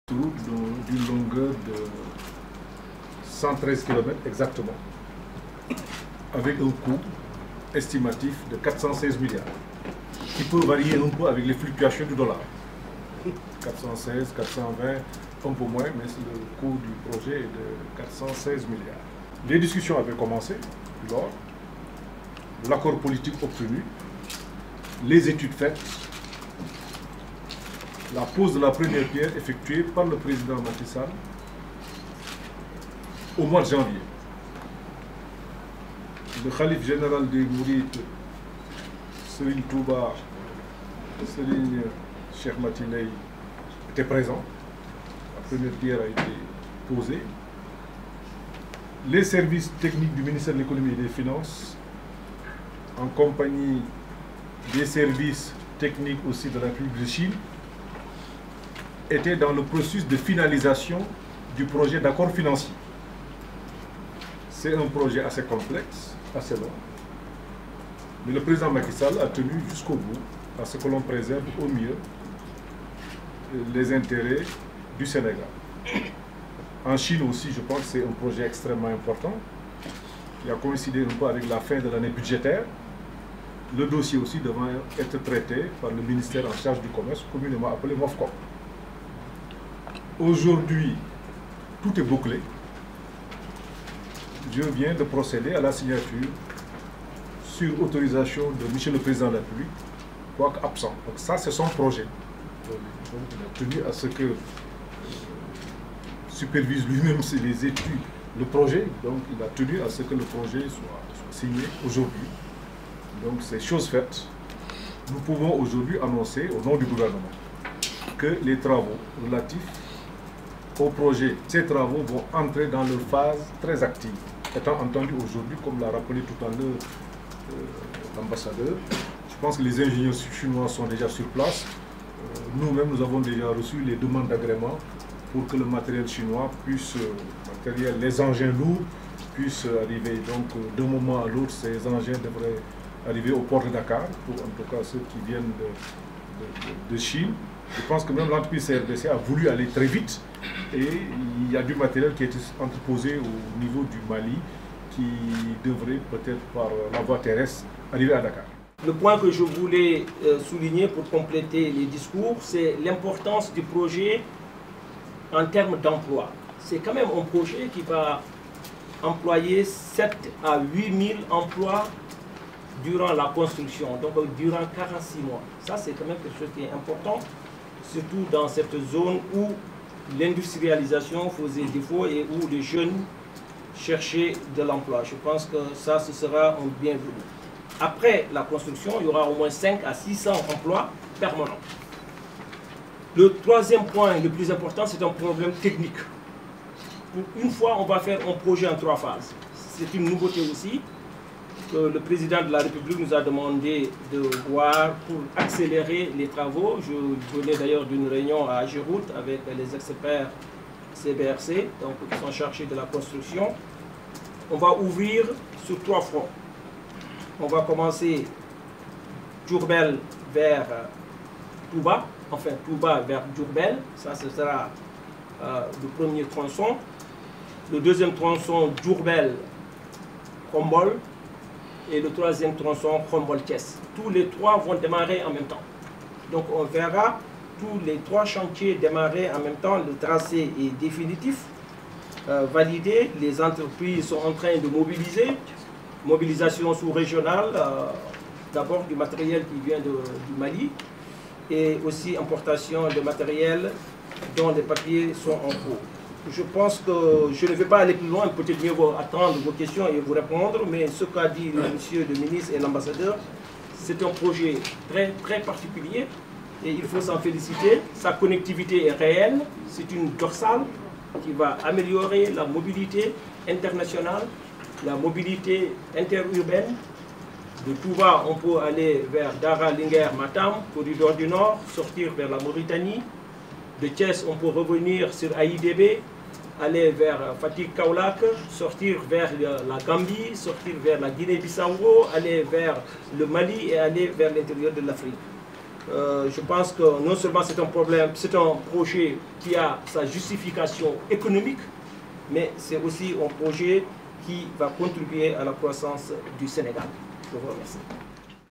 Route d'une longueur de 113 km exactement, avec un coût estimatif de 416 milliards, qui peut varier un peu avec les fluctuations du dollar. 416, 420, un peu moins, mais le coût du projet est de 416 milliards. Les discussions avaient commencé lors de l'accord politique obtenu, les études faites, la pose de la première pierre effectuée par le président Macky Sall au mois de janvier. Le Khalif général des Mourides, Serigne Touba, Serigne Cheikh Matinei était présent. La première pierre a été posée. Les services techniques du ministère de l'économie et des finances, en compagnie des services techniques aussi de la République de Chine, étaient dans le processus de finalisation du projet d'accord financier. C'est un projet assez complexe, assez long. Mais le président Macky Sall a tenu jusqu'au bout à ce que l'on préserve au mieux les intérêts du Sénégal. En Chine aussi, je pense que c'est un projet extrêmement important qui a coïncidé un peu avec la fin de l'année budgétaire. Le dossier aussi devant être traité par le ministère en charge du commerce, communément appelé MOFCOM. Aujourd'hui, tout est bouclé. Je viens de procéder à la signature sur autorisation de M. le Président de la République, quoique absent. Donc ça, c'est son projet. Donc, il a tenu à ce que supervise lui-même les études, le projet. Donc il a tenu à ce que le projet soit signé aujourd'hui. Donc c'est chose faite. Nous pouvons aujourd'hui annoncer au nom du gouvernement que les travaux relatifs au projet, ces travaux vont entrer dans leur phase très active. Étant entendu aujourd'hui, comme l'a rappelé tout à l'heure l'ambassadeur, je pense que les ingénieurs chinois sont déjà sur place. Nous-mêmes, nous avons déjà reçu les demandes d'agrément pour que le matériel chinois puisse, les engins lourds puissent arriver. Donc, d'un moment à l'autre, ces engins devraient arriver au port de Dakar, pour en tout cas ceux qui viennent de Chine. Je pense que même l'entreprise CRDC a voulu aller très vite et il y a du matériel qui a été entreposé au niveau du Mali qui devrait peut-être par la voie terrestre arriver à Dakar. Le point que je voulais souligner pour compléter les discours, c'est l'importance du projet en termes d'emploi. C'est quand même un projet qui va employer 7 à 8 000 emplois durant la construction, donc durant 46 mois. Ça, c'est quand même quelque chose qui est important, surtout dans cette zone où l'industrialisation faisait défaut et où les jeunes cherchaient de l'emploi. Je pense que ça, ce sera un bienvenu. Après la construction, il y aura au moins 5 à 600 emplois permanents. Le troisième point, le plus important, c'est un problème technique. Pour une fois, on va faire un projet en 3 phases. C'est une nouveauté aussi que le président de la République nous a demandé de voir pour accélérer les travaux. Je venais d'ailleurs d'une réunion à Géroute avec les experts CBRC, donc, qui sont chargés de la construction. On va ouvrir sur 3 fronts. On va commencer Diourbel vers Touba, enfin Touba vers Diourbel, ça ce sera le premier tronçon. Le deuxième tronçon Diourbel-Khombol et le troisième tronçon Khombol-Thiès. Tous les 3 vont démarrer en même temps. Donc on verra tous les 3 chantiers démarrer en même temps. Le tracé est définitif, validé. Les entreprises sont en train de mobiliser. Mobilisation sous-régionale, d'abord du matériel qui vient du Mali et aussi importation de matériel dont les papiers sont en cours. Je pense que je ne vais pas aller plus loin, peut-être mieux vous attendre vos questions et vous répondre, mais ce qu'a dit monsieur le ministre et l'ambassadeur, c'est un projet très, très particulier et il faut s'en féliciter. Sa connectivité est réelle, c'est une dorsale qui va améliorer la mobilité internationale, la mobilité interurbaine. De Touba, on peut aller vers Dara, Linguère, Matam, corridor du Nord, sortir vers la Mauritanie. De Thiès, on peut revenir sur AIDB, aller vers Fatick Kaolack, sortir vers la Gambie, sortir vers la Guinée-Bissau, aller vers le Mali et aller vers l'intérieur de l'Afrique. Je pense que non seulement c'est un projet qui a sa justification économique, mais c'est aussi un projet qui va contribuer à la croissance du Sénégal. Je vous remercie.